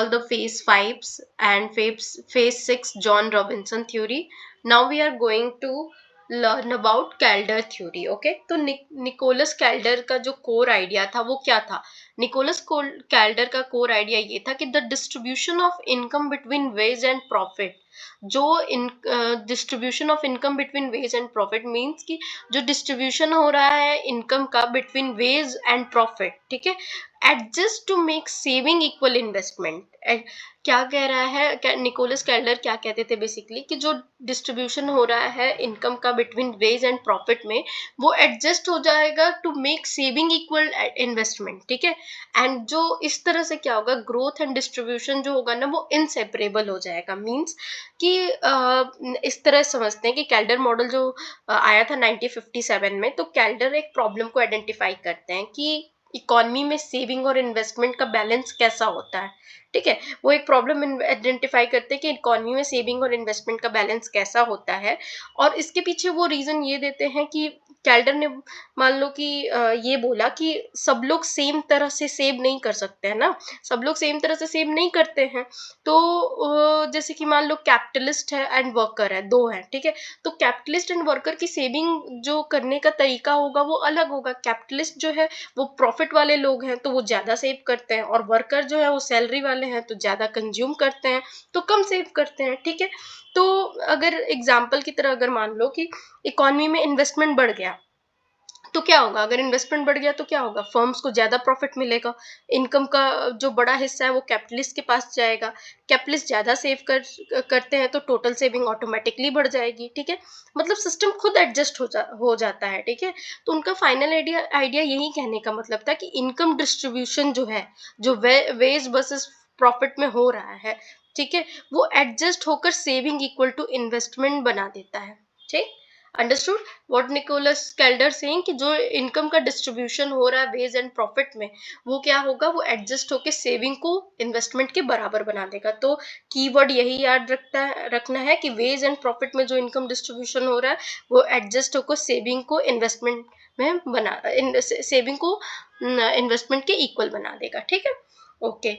the phase 5s and phase 6 John Robinson theory. Now we are going to learn about Kaldor theory. Okay, तो Nicholas Kaldor का जो core idea था वो क्या था? Nicholas Kaldor का कोर आइडिया ये था कि the distribution of income between wage and profit, जो distribution of income between wage and profit means कि जो डिस्ट्रीब्यूशन हो रहा है इनकम का बिटवीन वेज एंड प्रॉफिट, ठीक है, adjust to make saving equal investment. क्या कह रहा है निकोलस कैल्डर, क्या कहते थे बेसिकली कि जो डिस्ट्रीब्यूशन हो रहा है इनकम का बिटवीन वेज एंड प्रॉफिट में वो एडजस्ट हो जाएगा to make saving equal investment, ठीक है. एंड जो इस तरह से क्या होगा, ग्रोथ एंड डिस्ट्रीब्यूशन जो होगा ना वो इनसेपरेबल हो जाएगा. मीन्स कि इस तरह समझते हैं कि कैल्डर मॉडल जो आया था 1957 में, तो कैल्डर एक प्रॉब्लम को आइडेंटिफाई करते हैं कि इकोनॉमी में सेविंग और इन्वेस्टमेंट का बैलेंस कैसा होता है, ठीक है. वो एक प्रॉब्लम आइडेंटिफाई करते हैं कि इकोनॉमी में सेविंग और इन्वेस्टमेंट का बैलेंस कैसा होता है. और इसके पीछे वो रीजन ये देते हैं कि कैल्डर ने मान लो कि ये बोला कि सब लोग सेम तरह से सेव नहीं कर सकते हैं ना, सब लोग सेम तरह से सेव नहीं करते हैं. तो जैसे कि मान लो कैपिटलिस्ट है एंड वर्कर है, दो है, ठीक है. तो कैपिटलिस्ट एंड वर्कर की सेविंग जो करने का तरीका होगा वो अलग होगा. कैपिटलिस्ट जो है वो प्रॉफिट वाले लोग हैं तो वो ज्यादा सेव करते हैं, और वर्कर जो है वो सैलरी वाले हैं तो ज्यादा कंज्यूम करते हैं, तो कम सेव करते हैं, ठीक है. तो अगर एग्जाम्पल की तरह अगर मान लो कि इकोनॉमी में इन्वेस्टमेंट बढ़ गया तो क्या होगा, अगर इन्वेस्टमेंट बढ़ गया तो क्या होगा, फर्म्स को ज्यादा प्रॉफिट मिलेगा, इनकम का जो बड़ा हिस्सा है वो कैपिटलिस्ट के पास जाएगा. कैपिटलिस्ट ज्यादा सेव करते हैं तो टोटल सेविंग ऑटोमेटिकली बढ़ जाएगी, ठीक है. मतलब सिस्टम खुद एडजस्ट हो जाता है, ठीक है. तो उनका फाइनल आइडिया यही कहने का मतलब था कि इनकम डिस्ट्रीब्यूशन जो है, जो वेज वर्सेस प्रॉफिट में हो रहा है, ठीक है, वो एडजस्ट होकर सेविंग इक्वल टू इन्वेस्टमेंट बना देता है, ठीक. Understood what Nicholas Kaldor saying कि जो इनकम का डिस्ट्रीब्यूशन हो रहा है वेज एंड प्रॉफिट में, वो क्या होगा, वो एडजस्ट होके सेविंग को इन्वेस्टमेंट के बराबर बना देगा. तो कीवर्ड यही याद रखना है कि वेज एंड प्रॉफिट में जो इनकम डिस्ट्रीब्यूशन हो रहा है वो एडजस्ट होकर सेविंग को इन्वेस्टमेंट में सेविंग को इन्वेस्टमेंट के इक्वल बना देगा, ठीक है. ओके,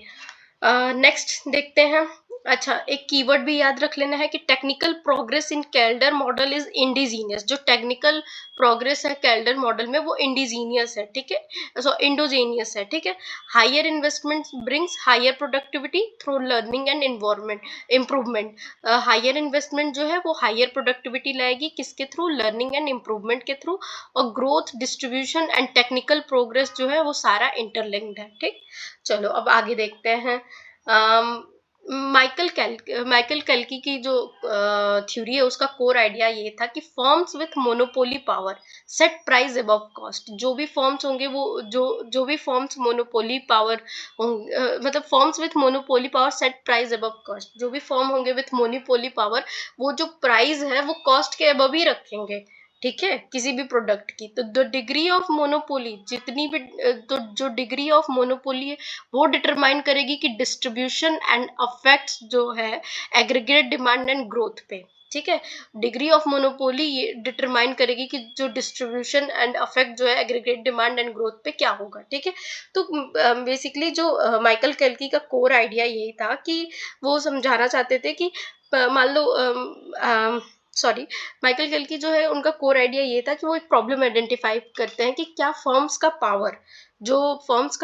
नेक्स्ट देखते हैं. अच्छा, एक कीवर्ड भी याद रख लेना है कि technical progress in Calder model is indigenous. जो टेक्निकल प्रोग्रेस है कैल्डर मॉडल में वो इंडिजीनियस है, ठीक है, सो इंडोजीनियस है, ठीक है. Higher investment brings higher productivity through learning and environment improvement. Higher investment जो है वो हायर प्रोडक्टिविटी लाएगी, किसके थ्रू, लर्निंग एंड इम्प्रूवमेंट के थ्रू. और growth, distribution and technical progress जो है वो सारा इंटरलिंक्ड है, ठीक. चलो अब आगे देखते हैं. माइकल कैल्की की जो थ्योरी है उसका कोर आइडिया ये था कि firms with monopoly power set price above cost. जो भी फर्म्स होंगे वो जो भी फर्म्स मोनोपोली पावर मतलब firms with monopoly power set price above cost. जो भी फर्म होंगे विथ मोनोपोली पावर वो जो प्राइस है वो कॉस्ट के अबव ही रखेंगे, ठीक है, किसी भी प्रोडक्ट की. तो द डिग्री ऑफ मोनोपोली, जितनी भी तो जो डिग्री ऑफ मोनोपोली है वो डिटरमाइन करेगी कि डिस्ट्रीब्यूशन एंड अफेक्ट्स जो है एग्रीगेट डिमांड एंड ग्रोथ पे, ठीक है. डिग्री ऑफ मोनोपोली ये डिटरमाइन करेगी कि जो डिस्ट्रीब्यूशन एंड अफेक्ट जो है एग्रीगेट डिमांड एंड ग्रोथ पे क्या होगा, ठीक है. तो बेसिकली जो माइकल कैल्की का कोर आइडिया यही था कि वो समझाना चाहते थे कि मान लो सॉरी माइकल कैल्की जो है उनका कोर आइडिया ये था कि वो एक प्रॉब्लम आइडेंटिफाई करते हैं कि क्या फर्म्स का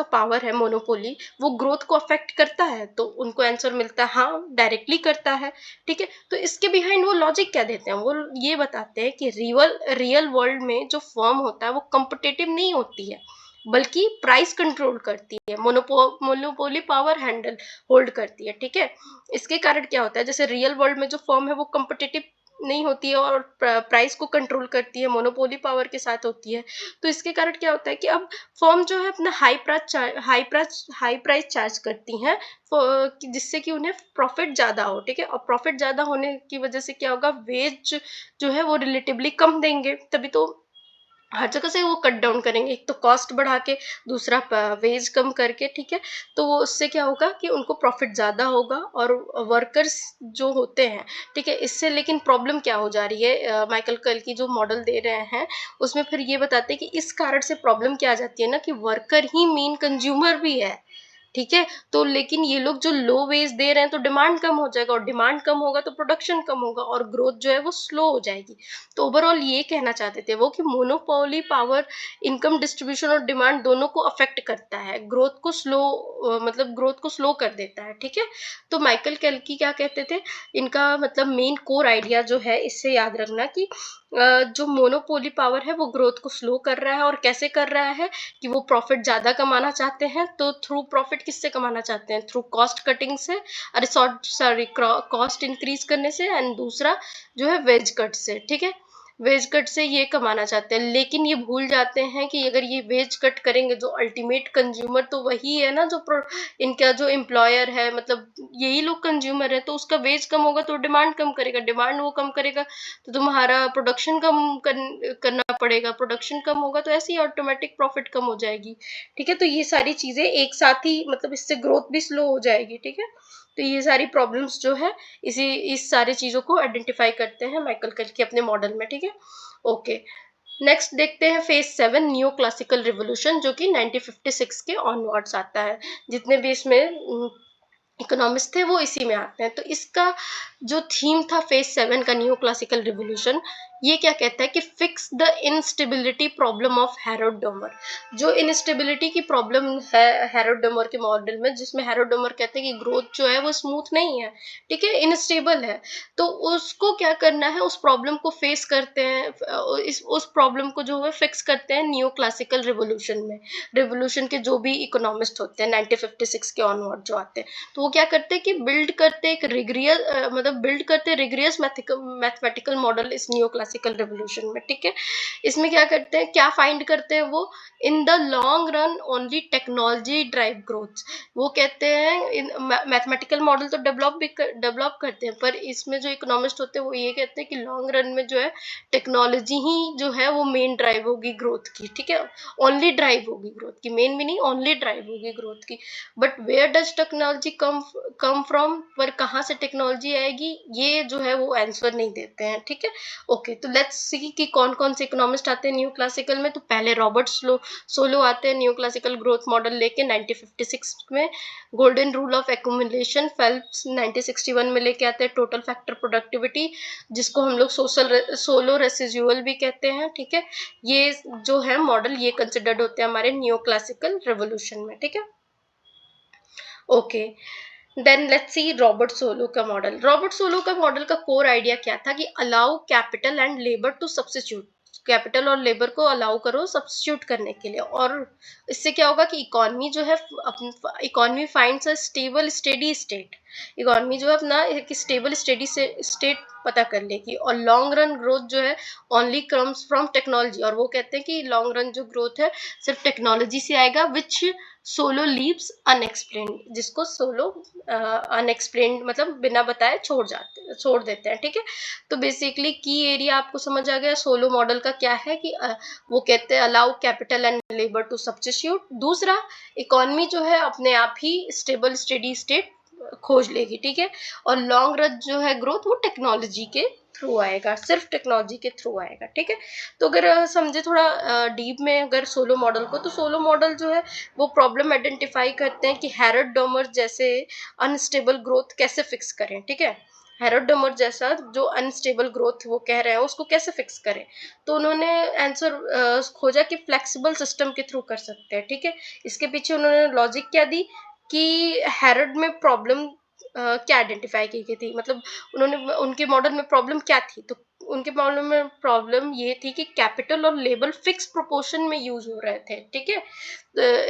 पावर है मोनोपोली वो ग्रोथ को अफेक्ट करता है. तो उनको आंसर मिलता है हाँ, डायरेक्टली करता है, ठीक है. तो इसके बिहाइंड वो लॉजिक क्या देते हैं, वो ये बताते हैं कि रियल वर्ल्ड में जो फर्म होता है वो कॉम्पिटिटिव नहीं होती है बल्कि प्राइस कंट्रोल करती है, मोनोपोली पावर होल्ड करती है, ठीक है. इसके कारण क्या होता है, जैसे रियल वर्ल्ड में जो फर्म है वो कॉम्पिटिटिव नहीं होती है और प्राइस को कंट्रोल करती है, मोनोपोली पावर के साथ होती है. तो इसके कारण क्या होता है कि अब फर्म जो है अपना हाई प्राइस चार्ज करती हैं जिससे कि उन्हें प्रॉफिट ज्यादा हो, ठीक है. और प्रॉफिट ज्यादा होने की वजह से क्या होगा, वेज जो है वो रिलेटिवली कम देंगे, तभी तो हर जगह से वो कट डाउन करेंगे, एक तो कॉस्ट बढ़ा के, दूसरा वेज कम करके, ठीक है. तो वो उससे क्या होगा कि उनको प्रॉफिट ज्यादा होगा और वर्कर्स जो होते हैं, ठीक है. इससे लेकिन प्रॉब्लम क्या हो जा रही है, माइकल कैल्की जो मॉडल दे रहे हैं उसमें फिर ये बताते हैं कि इस कारण से प्रॉब्लम क्या आ जाती है ना कि वर्कर ही मेन कंज्यूमर भी है, ठीक है। तो लेकिन ये लोग जो लो वेज दे रहे हैं तो डिमांड कम हो जाएगा, और डिमांड कम होगा तो प्रोडक्शन कम होगा और ग्रोथ जो है वो स्लो हो जाएगी। तो ओवरऑल ये कहना चाहते थे वो कि मोनोपोली पावर इनकम डिस्ट्रीब्यूशन और डिमांड दोनों को अफेक्ट करता है, ग्रोथ को स्लो मतलब ग्रोथ को स्लो कर देता है। ठीक है। तो माइकल केल्की क्या कहते थे, इनका मतलब मेन कोर आइडिया जो है, इससे याद रखना कि जो मोनोपोली पावर है वो ग्रोथ को स्लो कर रहा है, और कैसे कर रहा है कि वो प्रॉफिट ज्यादा कमाना चाहते हैं। तो थ्रू प्रॉफिट किससे कमाना चाहते हैं, थ्रू कॉस्ट कटिंग से, अरे सॉरी कॉस्ट इंक्रीज करने से, एंड दूसरा जो है वेज कट से। ठीक है। वेज कट से ये कमाना चाहते हैं, लेकिन ये भूल जाते हैं कि अगर ये वेज कट करेंगे जो अल्टीमेट कंज्यूमर तो वही है ना, जो इनका जो एम्प्लॉयर है, मतलब यही लोग कंज्यूमर है। तो उसका वेज कम होगा तो डिमांड कम करेगा, डिमांड वो कम करेगा तो तुम्हारा प्रोडक्शन करना पड़ेगा, प्रोडक्शन कम होगा तो ऐसे ही ऑटोमेटिक प्रॉफिट कम हो जाएगी। ठीक है। तो ये सारी चीजें एक साथ ही, मतलब इससे ग्रोथ भी स्लो हो जाएगी। ठीक है। तो ये सारी प्रॉब्लम्स जो है इस सारी चीजों को आइडेंटिफाई करते हैं माइकल केल्की अपने मॉडल में। ठीक है। ओके। नेक्स्ट देखते हैं फेज 7 न्यू क्लासिकल रिवोल्यूशन, जो कि 1956 के ऑनवर्ड्स आता है। जितने भी इसमें इकोनॉमिक्स थे वो इसी में आते हैं। तो इसका जो थीम था फेज 7 का न्यू क्लासिकल रिवोल्यूशन, ये क्या कहता है कि fix the instability problem of Harold Domar. जो इनस्टेबिलिटी की प्रॉब्लम है हैरोल्ड डोमर के मॉडल में, जिसमें हैरोल्ड डोमर कहते हैं कि ग्रोथ जो है वो स्मूथ नहीं है, ठीक है, इनस्टेबल है। तो उसको क्या करना है, उस प्रॉब्लम को फेस करते हैं, उस प्रॉब्लम को जो है फिक्स करते हैं न्यू क्लासिकल रिवोल्यूशन में। रिवोल्यूशन के जो भी इकोनॉमिस्ट होते हैं 1956 के ऑनवर्ड जो आते हैं, तो वो क्या करते हैं कि बिल्ड करते एक रिग्रियस मैथमेटिकल मॉडल इस न्यू क्लासिकल रिवोल्यूशन में। ठीक है। इसमें क्या करते हैं, क्या फाइंड करते हैं वो, in the long run only technology drive growth. वो कहते हैं मैथमेटिकल मॉडल तो डेवलप करते हैं, पर इसमें जो इकोनॉमिस्ट होते हैं वो ये कहते हैं कि लॉन्ग रन में जो है टेक्नोलॉजी ही जो है वो मेन ड्राइव होगी ग्रोथ की। ठीक है। ओनली ड्राइव होगी ग्रोथ की, मेन भी नहीं, ओनली ड्राइव होगी ग्रोथ की। But where does technology come from, पर कहाँ से टेक्नोलॉजी आएगी ये जो है वो आंसर नहीं देते हैं। ठीक है। ओके। तो लेट्स सी कि कौन कौन से इकोनॉमिस्ट आते हैं न्यू क्लासिकल में। तो पहले रॉबर्ट सोलो आते हैं न्यू क्लासिकल ग्रोथ मॉडल लेके 1956 में। Golden rule of accumulation Phelps 1961 में लेके आते हैं। टोटल फैक्टर प्रोडक्टिविटी, जिसको हम लोग सोलो रेसिजुअल भी कहते हैं। ठीक है। ये जो है मॉडल ये कंसिडर्ड होते हैं हमारे न्यू क्लासिकल रेवोल्यूशन में। ठीक है। Okay. Then let's see Robert Solow का मॉडल। रॉबर्ट सोलो का मॉडल का कोर आइडिया क्या था कि allow capital and labour to substitute, capital और लेबर को अलाउ करो सब्स्टिट्यूट करने के लिए, और इससे क्या होगा कि इकोनॉमी जो है economy finds a stable steady state. Economy जो है अपना एक स्टेबल स्टेडी स्टेट पता कर लेगी, और लॉन्ग रन ग्रोथ जो है ओनली कम्स फ्रॉम टेक्नोलॉजी। और वो कहते हैं कि लॉन्ग रन जो ग्रोथ है सिर्फ टेक्नोलॉजी से आएगा, विच सोलो लीव्स अनएक्सप्लेन्ड, जिसको सोलो अनएक्सप्लेन्ड मतलब बिना बताए छोड़ देते हैं। ठीक है। तो बेसिकली की एरिया आपको समझ आ गया सोलो मॉडल का क्या है कि वो कहते हैं allow capital and labour to substitute. दूसरा, इकोनॉमी जो है अपने आप ही स्टेबल स्टेडी स्टेट खोज लेगी। ठीक है। और लॉन्ग रन जो है ग्रोथ वो टेक्नोलॉजी के थ्रू आएगा, सिर्फ टेक्नोलॉजी के थ्रू आएगा। ठीक है। तो अगर समझे थोड़ा डीप में अगर सोलो मॉडल को, तो सोलो मॉडल जो है वो प्रॉब्लम आइडेंटिफाई करते हैं कि हैरोल्ड डोमर जैसे अनस्टेबल ग्रोथ कैसे फिक्स करें। ठीक है। हैरोल्ड डोमर जैसा जो अनस्टेबल ग्रोथ वो कह रहे हैं उसको कैसे फिक्स करें। तो उन्होंने आंसर खोजा कि फ्लेक्सिबल सिस्टम के थ्रू कर सकते हैं। ठीक है। इसके पीछे उन्होंने लॉजिक क्या दी कि हैरोल्ड में प्रॉब्लम क्या आइडेंटिफाई की गई थी, मतलब उन्होंने उनके मॉडल में प्रॉब्लम क्या थी। तो उनके मॉडल में प्रॉब्लम ये थी कि कैपिटल और लेबर फिक्स प्रोपोर्शन में यूज हो रहे थे। ठीक है।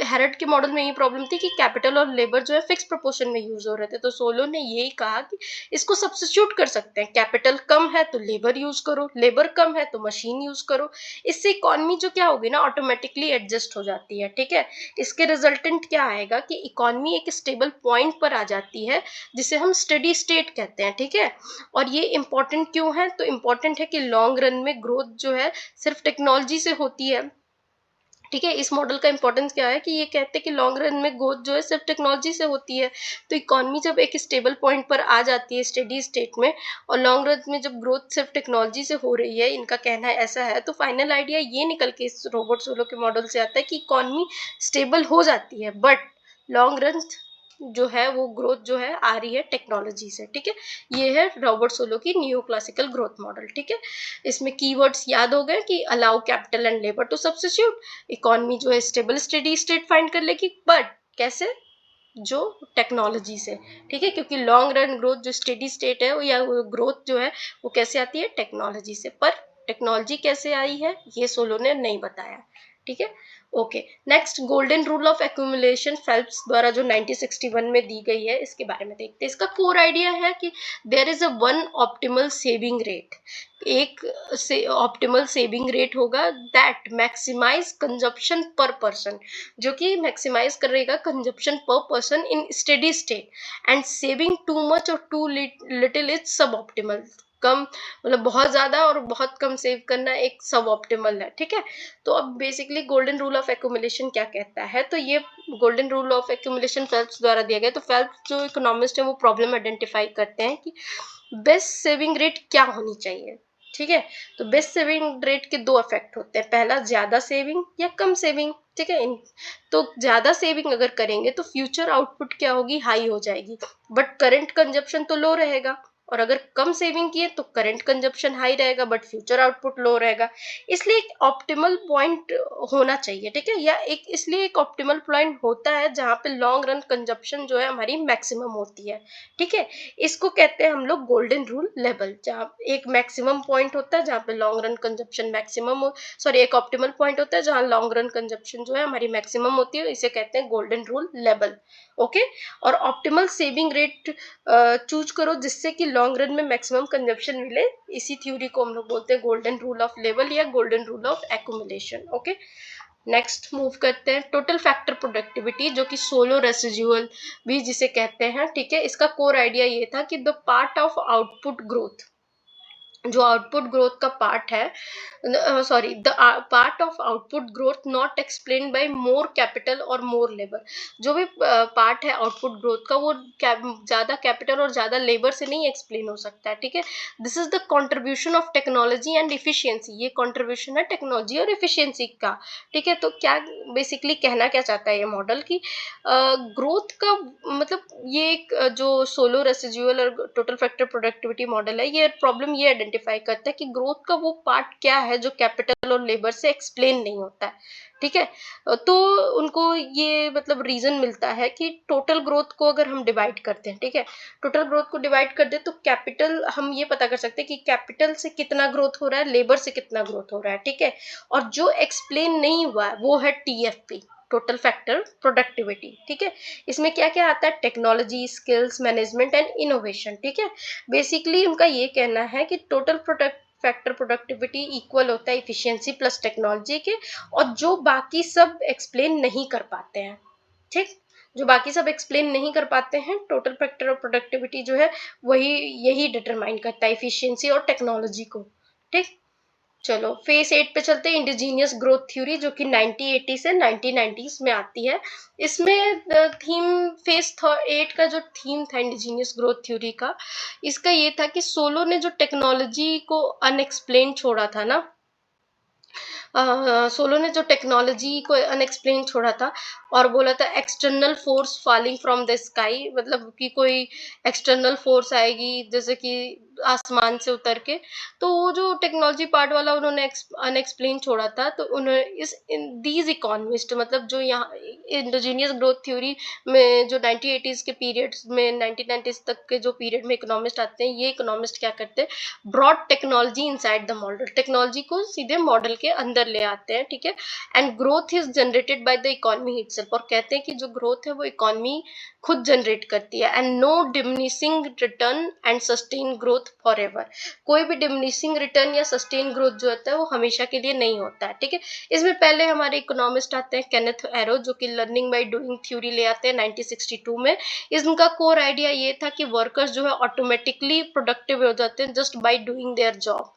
हैरोल्ड के मॉडल में ये प्रॉब्लम थी कि कैपिटल और लेबर जो है फिक्स प्रोपोर्शन में यूज हो रहे थे। तो सोलो ने यही कहा कि इसको सब्स्टिट्यूट कर सकते हैं, कैपिटल कम है तो लेबर यूज करो, लेबर कम है तो मशीन यूज करो। इससे इकोनॉमी जो क्या होगी ना ऑटोमेटिकली एडजस्ट हो जाती है। ठीक है। इसके रिजल्टेंट क्या आएगा कि इकोनॉमी एक स्टेबल पॉइंट पर आ जाती है, जिसे हम स्टेडी स्टेट कहते हैं। ठीक है। और ये इंपॉर्टेंट क्यों है, तो इंपॉर्टेंट है कि लॉन्ग रन में ग्रोथ जो है सिर्फ टेक्नोलॉजी से होती है। ठीक है। इस मॉडल का इंपॉर्टेंस क्या है कि ये कहते हैं कि लॉन्ग रन में ग्रोथ जो है सिर्फ टेक्नोलॉजी से होती है। तो इकोनॉमी जब एक स्टेबल पॉइंट पर आ जाती है स्टेडी स्टेट में, और लॉन्ग रन में जब ग्रोथ सिर्फ टेक्नोलॉजी से हो रही है, इनका कहना है ऐसा है, तो फाइनल आइडिया ये निकल के इस रॉबर्ट सोलो के मॉडल से आता है कि इकोनॉमी स्टेबल हो जाती है, बट लॉन्ग रन जो है वो ग्रोथ जो है आ रही है टेक्नोलॉजी से, ठीक है। ये है रॉबर्ट सोलो की न्यू क्लासिकल ग्रोथ मॉडल, ठीक है। इसमें कीवर्ड्स याद हो गए कि allow capital and labour to substitute, economy जो है स्टेबल स्टेडी स्टेट फाइंड कर लेगी, बट कैसे, जो टेक्नोलॉजी से, ठीक है, क्योंकि लॉन्ग रन ग्रोथ जो स्टेडी स्टेट है या ग्रोथ जो है वो कैसे आती है, टेक्नोलॉजी से। पर टेक्नोलॉजी कैसे आई है ये सोलो ने नहीं बताया, ठीक है। Okay, next golden rule of accumulation Phelps द्वारा जो 1961 में दी गई है, इसके बारे में देखते हैं। इसका कोर आइडिया है कि there is a one optimal saving rate, एक से ऑप्टिमल सेविंग रेट होगा that maximize consumption per person, जो कि मैक्सिमाइज करेगा consumption per person in steady state, and saving too much और too little is suboptimal, कम मतलब बहुत ज्यादा और बहुत कम सेव करना एक सब ऑप्टिमल है, ठीक है। तो अब basically golden rule of accumulation क्या कहता है, तो ये golden rule of accumulation Phelps द्वारा दिया गया। तो फेल्प्स जो इकोनॉमिस्ट है वो प्रॉब्लम आइडेंटिफाई करते हैं कि बेस्ट सेविंग रेट क्या होनी चाहिए, ठीक है। तो बेस्ट सेविंग रेट के दो इफेक्ट होते हैं, पहला ज्यादा सेविंग या कम सेविंग, ठीक है। तो ज्यादा सेविंग अगर करेंगे तो फ्यूचर आउटपुट क्या होगी, हाई हो जाएगी, बट करंट कंजप्शन तो लो रहेगा। और अगर कम सेविंग किए तो करंट कंजप्शन हाई रहेगा बट फ्यूचर आउटपुट लो रहेगा। इसलिए एक ऑप्टिमल पॉइंट होना चाहिए, ठीक है, या एक इसलिए एक ऑप्टिमल पॉइंट होता है जहां पे लॉन्ग रन कंजप्शन जो है हमारी मैक्सिमम होती है, ठीक है। इसको कहते हैं हम लोग गोल्डन रूल लेवल, जहाँ एक मैक्सिमम पॉइंट होता है जहाँ पे लॉन्ग रन कंजप्शन मैक्सिमम हो, सॉरी एक ऑप्टिमल पॉइंट होता है जहाँ लॉन्ग रन कंजप्शन जो है हमारी मैक्सिमम होती है, इसे कहते हैं गोल्डन रूल लेवल, ओके। और ऑप्टिमल सेविंग रेट चूज करो जिससे कि लॉन्ग रन में मैक्सिमम कंजप्शन मिले, इसी थ्योरी को हम लोग बोलते हैं गोल्डन रूल ऑफ लेवल या golden rule of accumulation, okay. Next move करते हैं टोटल फैक्टर प्रोडक्टिविटी, जो कि सोलो रेसिजुअल भी जिसे कहते हैं, ठीक है। इसका कोर आइडिया ये था कि the part of output growth, जो आउटपुट ग्रोथ का पार्ट है, sorry the part of output growth not explain by more capital और मोर लेबर, जो भी पार्ट है आउटपुट ग्रोथ का वो ज्यादा कैपिटल और ज्यादा लेबर से नहीं एक्सप्लेन हो सकता है, ठीक है। This is the contribution of technology and efficiency, ये कंट्रीब्यूशन है टेक्नोलॉजी और इफिशियंसी का, ठीक है। तो क्या बेसिकली कहना क्या चाहता है ये मॉडल की ग्रोथ का मतलब ये एक जो सोलो रेसिजुअल और टोटल फैक्टर प्रोडक्टिविटी मॉडल है, ये प्रॉब्लम ये आइडेंटिफाई करता है कि ग्रोथ का वो पार्ट क्या है जो कैपिटल और लेबर से एक्सप्लेन नहीं होता है, ठीक है। तो उनको ये मतलब रीजन मिलता है कि टोटल ग्रोथ को अगर हम डिवाइड करते हैं, ठीक है, टोटल ग्रोथ को डिवाइड कर दे तो कैपिटल हम ये पता कर सकते हैं कि कैपिटल से कितना ग्रोथ हो रहा है, लेबर से कितना ग्रोथ हो रहा है, ठीक है। और जो एक्सप्लेन नहीं हुआ है वो है TFP, टोटल फैक्टर प्रोडक्टिविटी, ठीक है। इसमें क्या क्या आता है, technology, skills, management and innovation, ठीक है। बेसिकली उनका ये कहना है कि total product factor productivity equal होता है इफिशियंसी प्लस टेक्नोलॉजी के, और जो बाकी सब एक्सप्लेन नहीं कर पाते हैं, ठीक, जो बाकी सब एक्सप्लेन नहीं कर पाते हैं, टोटल फैक्टर ऑफ प्रोडक्टिविटी जो है वही यही डिटरमाइन करता है इफिशियंसी और टेक्नोलॉजी को, ठीक। चलो फेज 8 पे चलते हैं, इंडिजीनियस ग्रोथ थ्योरी, जो कि 1980 से 1990s में आती है। इसमें थीम फेज 8 का जो थीम था इंडिजीनियस ग्रोथ थ्योरी का, इसका ये था कि सोलो ने जो टेक्नोलॉजी को अनएक्सप्लेन छोड़ा था ना, सोलो ने जो टेक्नोलॉजी को अनएक्सप्लेन छोड़ा था और बोला था external force falling from the sky, मतलब कि कोई एक्सटर्नल फोर्स आएगी जैसे कि आसमान से उतर के, तो वो जो टेक्नोलॉजी पार्ट वाला उन्होंने अनएक्सप्लेन छोड़ा था। तो उन्होंने इस दीज इकोनॉमिस्ट मतलब जो यहाँ इंडिजीनियस ग्रोथ थ्योरी में जो 1980s के पीरियड्स में 1990s तक के जो पीरियड में इकोनॉमिस्ट आते हैं, ये इकोनॉमिस्ट क्या करते हैं, brought technology inside the model, technology को सीधे मॉडल के अंदर ले आते हैं, ठीक है। And growth is generated by the economy itself, और कहते हैं कि जो ग्रोथ है वो इकोनॉमी खुद जनरेट करती है। And no diminishing return and sustain growth forever, कोई भी डिमिनिशिंग रिटर्न या सस्टेन ग्रोथ जो होता है वो हमेशा के लिए नहीं होता है, ठीक है। इसमें पहले हमारे इकोनॉमिस्ट आते हैं केनेथ एरो, जो कि लर्निंग बाय डूइंग थ्योरी ले आते हैं 1962 में। इनका कोर आइडिया ये था कि वर्कर्स जो है ऑटोमेटिकली प्रोडक्टिव हो जाते हैं just by doing their job,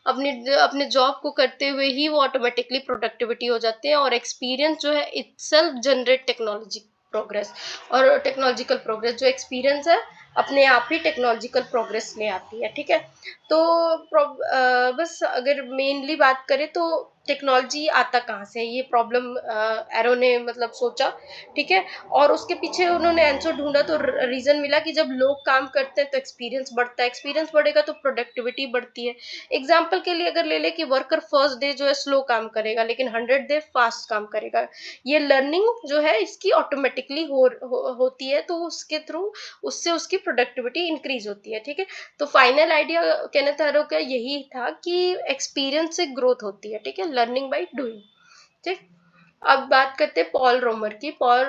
अपने अपने जॉब को करते हुए ही वो ऑटोमेटिकली प्रोडक्टिविटी हो जाते हैं, और एक्सपीरियंस जो है इटसेल्फ जनरेट टेक्नोलॉजी प्रोग्रेस, और टेक्नोलॉजिकल प्रोग्रेस जो एक्सपीरियंस है अपने आप ही टेक्नोलॉजिकल प्रोग्रेस ले आती है, ठीक है। तो बस अगर मेनली बात करें तो टेक्नोलॉजी आता कहाँ से, ये प्रॉब्लम एरो ने मतलब सोचा, ठीक है। और उसके पीछे उन्होंने आंसर ढूंढा, तो रीजन मिला कि जब लोग काम करते हैं तो एक्सपीरियंस बढ़ता है, एक्सपीरियंस बढ़ेगा तो प्रोडक्टिविटी बढ़ती है। एग्जाम्पल के लिए अगर ले ले कि वर्कर फर्स्ट डे जो है स्लो काम करेगा, लेकिन 100 डे फास्ट काम करेगा। ये लर्निंग जो है इसकी ऑटोमेटिकली होती है, तो उसके थ्रू उससे उसकी प्रोडक्टिविटी इंक्रीज होती है, ठीक है। तो फाइनल आइडिया केनेथ हैरो का यही था कि एक्सपीरियंस से ग्रोथ होती है, ठीक है, लर्निंग बाय डूइंग, ठीक। अब बात करते हैं पॉल रोमर की। पॉल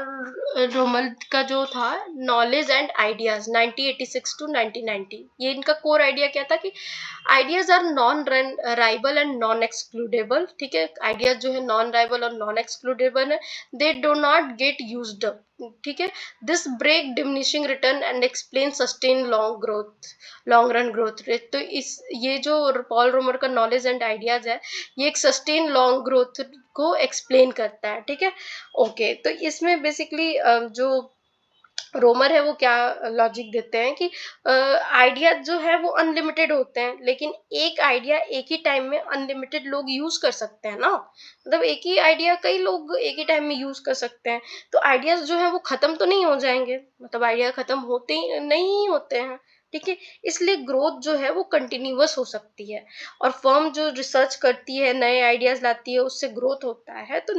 रोमर का जो था नॉलेज एंड आइडियाज 1986 टू 1990, ये इनका कोर आइडिया क्या था कि आइडियाज आर नॉन राइबल एंड नॉन एक्सक्लूडेबल, ठीक है। आइडियाज जो है नॉन राइबल और नॉन एक्सक्लूडेबल है, they do not get used up, ठीक है। This break diminishing return and explain sustain long growth, long run growth rate. तो इस ये जो पॉल रोमर का नॉलेज एंड आइडियाज है, ये एक सस्टेन लॉन्ग ग्रोथ को एक्सप्लेन करता है, ठीक है। ओके, तो इसमें बेसिकली जो रोमर है वो क्या लॉजिक देते हैं कि आइडिया जो है वो अनलिमिटेड होते हैं, लेकिन एक आइडिया एक ही टाइम में अनलिमिटेड लोग यूज कर सकते हैं ना, मतलब एक ही आइडिया कई लोग एक ही टाइम में यूज कर सकते हैं। तो आइडियाज जो है वो खत्म तो नहीं हो जाएंगे, मतलब आइडिया खत्म होते ही नहीं होते हैं, ठीक है। इसलिए ग्रोथ जो है वो कंटिन्यूअस हो सकती है, और फर्म जो रिसर्च करती है, नए आइडियाज लाती है, उससे ग्रोथ होता है। तो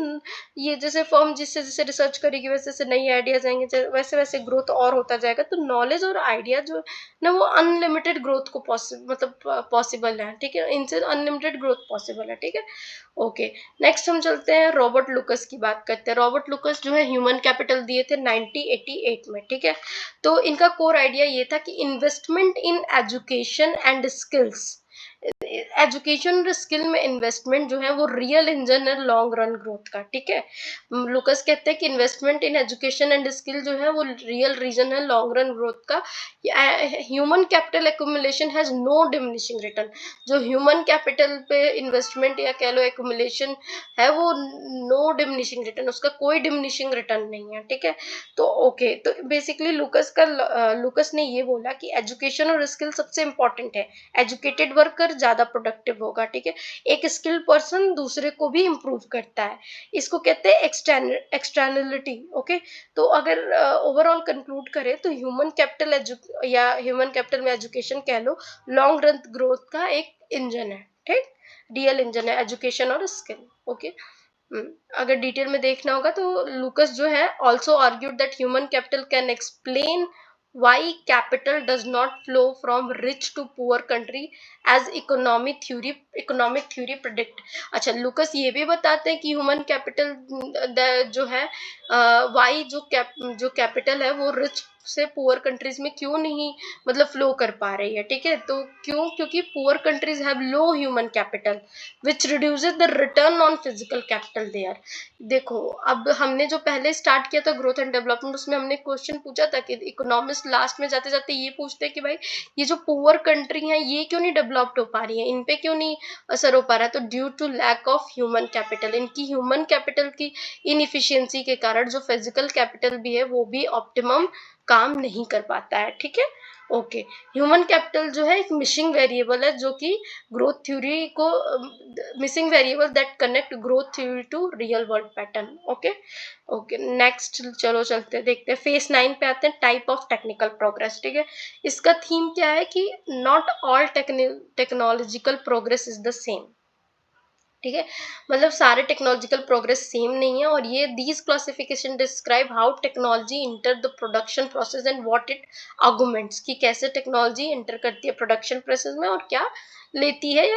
ये जैसे फर्म जिससे जैसे रिसर्च करेगी, वैसे वैसे नई आइडियाज आएंगे, वैसे वैसे ग्रोथ और होता जाएगा। तो नॉलेज और आइडिया जो ना वो अनलिमिटेड ग्रोथ को मतलब पॉसिबल है, ठीक है, इनसे अनलिमिटेड ग्रोथ पॉसिबल है, ठीक है। ओके, नेक्स्ट हम चलते हैं रॉबर्ट लुकस की बात करते हैं। रॉबर्ट लुकस जो है ह्यूमन कैपिटल दिए थे 1988 में, ठीक है। तो इनका कोर आइडिया ये था कि investment in education and skills, education और स्किल में इन्वेस्टमेंट जो है वो रियल इंजन है लॉन्ग रन ग्रोथ का, ठीक है। लुकस कहते हैं कि investment in education and skill जो है वो रियल रीजन है लॉन्ग रन ग्रोथ का। Human capital accumulation has no diminishing return, जो ह्यूमन कैपिटल पे इन्वेस्टमेंट या कह लो एक्यूमुलेशन है वो नो डिमिनिशिंग रिटर्न, उसका कोई डिमिनिशिंग रिटर्न नहीं है, ठीक है। तो ओके, तो बेसिकली लुकस ने ये बोला कि एजुकेशन और स्किल सबसे इंपॉर्टेंट है, एजुकेटेड वर्कर ज्यादा प्रोडक्टिव होगा, ठीक है। एक स्किल पर्सन दूसरे को भी इम्प्रूव करता है, इसको कहते हैं एक्सटर्नलिटी, ओके। तो अगर ओवरऑल कंक्लूड करें तो ह्यूमन कैपिटल या ह्यूमन कैपिटल में एजुकेशन कह लो लॉन्ग रन ग्रोथ का एक इंजन है, ठीक, रियल इंजन है एजुकेशन और स्किल, ओके। अगर डिटेल में देखना होगा तो लुकस जो है also argued that human capital can explain why capital does not flow from rich to poor country as economic theory predict। अच्छा, लुकस ये भी बताते हैं कि ह्यूमन कैपिटल जो है वाई जो कैपिटल है वो रिच से पुअर कंट्रीज में क्यों नहीं मतलब फ्लो कर पा रही है, ठीक है। तो क्यों, क्योंकि poor countries have low human capital which reduces the return on physical capital there. देखो, अब हमने जो पहले स्टार्ट किया था ग्रोथ एंड डेवलपमेंट, उसमें हमने क्वेश्चन पूछा था कि इकोनॉमिस्ट लास्ट में जाते जाते ये पूछते हैं कि भाई ये जो पुअर कंट्री है ये क्यों नहीं डेवलप्ड हो पा रही है, इन पे क्यों नहीं असर हो पा रहा है। तो due to lack of human capital, इनकी ह्यूमन कैपिटल की इनइफिशियंसी के कारण जो फिजिकल कैपिटल भी है वो भी ऑप्टिमम काम नहीं कर पाता है, ठीक है। ओके, ह्यूमन कैपिटल जो है एक मिसिंग वेरिएबल है, जो कि ग्रोथ थ्योरी को missing variable that connect growth theory to real world pattern, okay. Okay, next चलो चलते देखते हैं, फेस 9 पे आते हैं, टाइप ऑफ टेक्निकल प्रोग्रेस, ठीक है। इसका थीम क्या है कि not all technological progress is the same, ठीक है, मतलब सारे टेक्नोलॉजिकल प्रोग्रेस सेम नहीं है। और ये these classification describe how technology enter the production process and what it arguments, कि कैसे टेक्नोलॉजी इंटर करती है प्रोडक्शन प्रोसेस में और क्या लेती है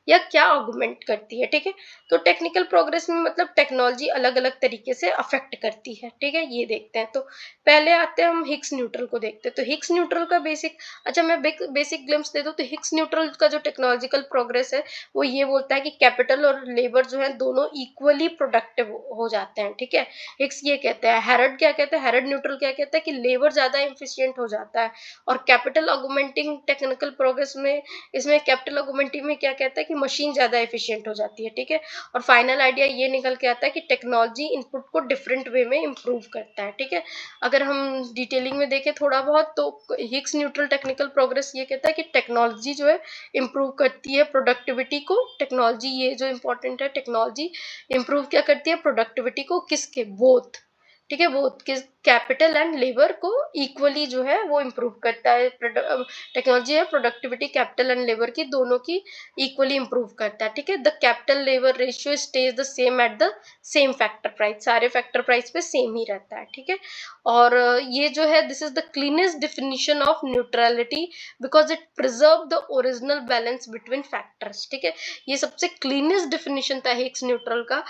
या क्या आर्गुमेंट करती है, ठीक है। तो टेक्निकल प्रोग्रेस में मतलब टेक्नोलॉजी अलग अलग तरीके से अफेक्ट करती है, ठीक है, ये देखते हैं। तो पहले आते हैं हम हिग्स न्यूट्रल को देखते हैं। तो हिग्स न्यूट्रल का बेसिक, अच्छा मैं बेसिक ग्लिम्स दे दूं तो हिग्स न्यूट्रल का जो टेक्नोलॉजिकल प्रोग्रेस है वो ये बोलता है कि कैपिटल और लेबर जो है दोनों इक्वली प्रोडक्टिव हो जाते हैं, ठीक है। हिग्स ये कहते हैं। हैरड क्या कहते हैं, हैरड न्यूट्रल क्या कहता है कि लेबर ज्यादा एफिशिएंट हो जाता है। और कैपिटल ऑगमेंटिंग टेक्निकल प्रोग्रेस में, इसमें कैपिटल ऑगमेंटिंग में क्या कहता है कि कि मशीन ज़्यादा एफिशिएंट हो जाती है, ठीक है। और फाइनल आइडिया ये निकल के आता है कि टेक्नोलॉजी इनपुट को डिफरेंट वे में इम्प्रूव करता है, ठीक है। अगर हम डिटेलिंग में देखें थोड़ा बहुत, तो हिग्स न्यूट्रल टेक्निकल प्रोग्रेस ये कहता है कि टेक्नोलॉजी जो है इम्प्रूव करती है प्रोडक्टिविटी को। टेक्नोलॉजी, ये जो इम्पोर्टेंट है, टेक्नोलॉजी इम्प्रूव क्या करती है, प्रोडक्टिविटी को, किसके, बोथ, ठीक है, वो किस, कैपिटल एंड लेबर को इक्वली जो है वो इम्प्रूव करता है। टेक्नोलॉजी है प्रोडक्टिविटी कैपिटल एंड लेबर की दोनों की इक्वली इम्प्रूव करता है, ठीक है। The capital labour ratio stage the same at the same factor price, सारे फैक्टर प्राइस पे सेम ही रहता है, ठीक है। और ये जो है this is the cleanest definition of neutrality because it preserve the original balance between factors, ठीक है। ये सबसे क्लीनेस्ट डेफिनेशन था हिग्स न्यूट्रल का,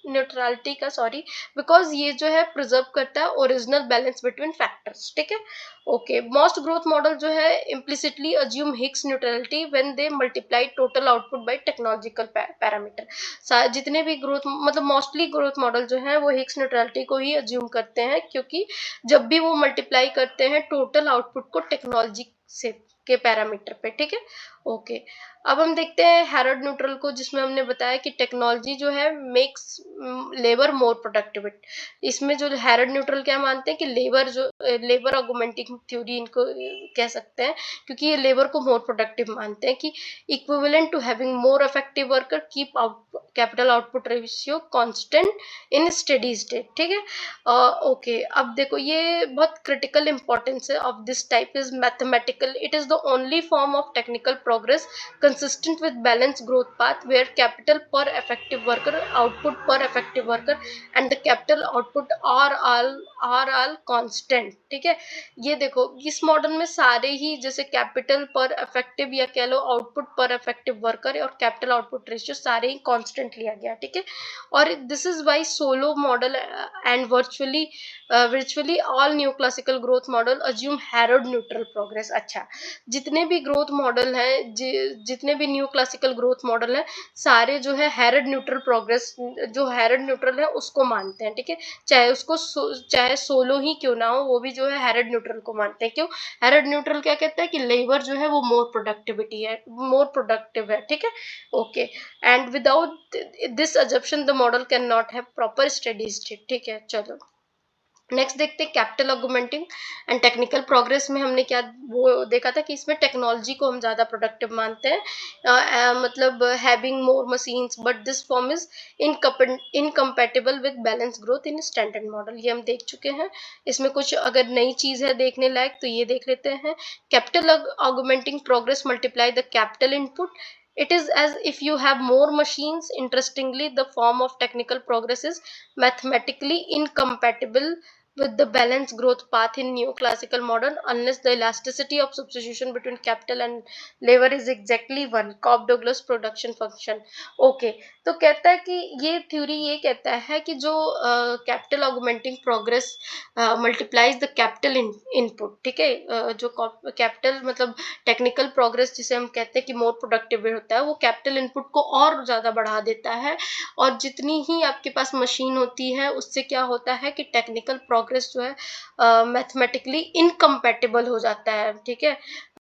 न्यूट्रलिटी का सॉरी, बिकॉज ये जो है प्रिजर्व करता है ओरिजिनल बैलेंस बिटवीन फैक्टर्स, ठीक है। ओके, मोस्ट ग्रोथ मॉडल जो है implicitly assume Higgs neutrality when they multiply total output by technological parameter. जितने भी ग्रोथ, मतलब मोस्टली ग्रोथ मॉडल जो है वो हिग्स न्यूट्रलिटी को ही अज्यूम करते हैं, क्योंकि जब भी वो मल्टीप्लाई करते हैं टोटल आउटपुट को टेक्नोलॉजी से के पैरामीटर पे, ठीक है। ओके, अब हम देखते हैं हैरोल्ड न्यूट्रल को, जिसमें हमने बताया कि टेक्नोलॉजी जो है मेक्स लेबर मोर प्रोडक्टिव। इसमें जो हैरोल्ड न्यूट्रल क्या मानते हैं कि लेबर ऑगमेंटिंग थ्योरी इनको कह सकते हैं, क्योंकि ये लेबर को मोर प्रोडक्टिव मानते हैं कि equivalent to having more effective worker keep out capital output ratio constant in steady state, ठीक है। ओके, अब देखो ये बहुत क्रिटिकल इंपॉर्टेंस है of this type is mathematical, it is the only form of technical progress consistent with balanced growth path where capital per effective worker, output per effective worker and the capital output are all constant, ठीक है। ये देखो इस model में सारे ही, जैसे capital पर effective या कह लो आउटपुट पर इफेक्टिव वर्कर और कैपिटल आउटपुट रेशियो सारे ही कांस्टेंट लिया गया, ठीक है। और this is why Solow model and virtually all new classical growth model assume Harrod neutral progress. अच्छा, जितने भी ग्रोथ मॉडल हैं, जितने भी न्यू क्लासिकल ग्रोथ मॉडल हैं, सारे जो है हैरोल्ड न्यूट्रल प्रोग्रेस, जो हैरोल्ड न्यूट्रल है उसको मानते हैं, ठीक है। चाहे सोलो ही क्यों ना हो, वो भी जो है हैरोल्ड न्यूट्रल को मानते हैं। क्यों? हैरोल्ड न्यूट्रल क्या कहता है कि लेबर जो है वो मोर प्रोडक्टिव है, ठीक है। Okay, and without this assumption the model can not have proper steady state, ठीक है। चलो नेक्स्ट देखते हैं capital augmenting and technical progress में हमने क्या वो देखा था कि इसमें टेक्नोलॉजी को हम ज़्यादा प्रोडक्टिव मानते हैं, मतलब having more machines, but this form is incompatible with balance growth in standard model. ये हम देख चुके हैं। इसमें कुछ अगर नई चीज़ है देखने लायक तो ये देख लेते हैं। Capital augmenting progress multiply the capital input. It is as if you have more machines. Interestingly, the form of technical progress is mathematically incompatible with the balanced growth path in neoclassical modern unless the elasticity of substitution between capital and labor is exactly one. Cobb-Douglas production function. Okay, तो कहता है कि ये theory ये कहता है कि जो capital augmenting progress multiplies the capital input, ठीक है। जो कैपिटल मतलब टेक्निकल प्रोग्रेस जिसे हम कहते हैं कि मोर प्रोडक्टिव होता है, वो कैपिटल इनपुट को और ज़्यादा बढ़ा देता है। और जितनी ही आपके पास मशीन होती है उससे क्या होता है कि टेक्निकल प्रोग्रेस जो है मैथमेटिकली इनकम्पैटिबल हो जाता है, ठीक है।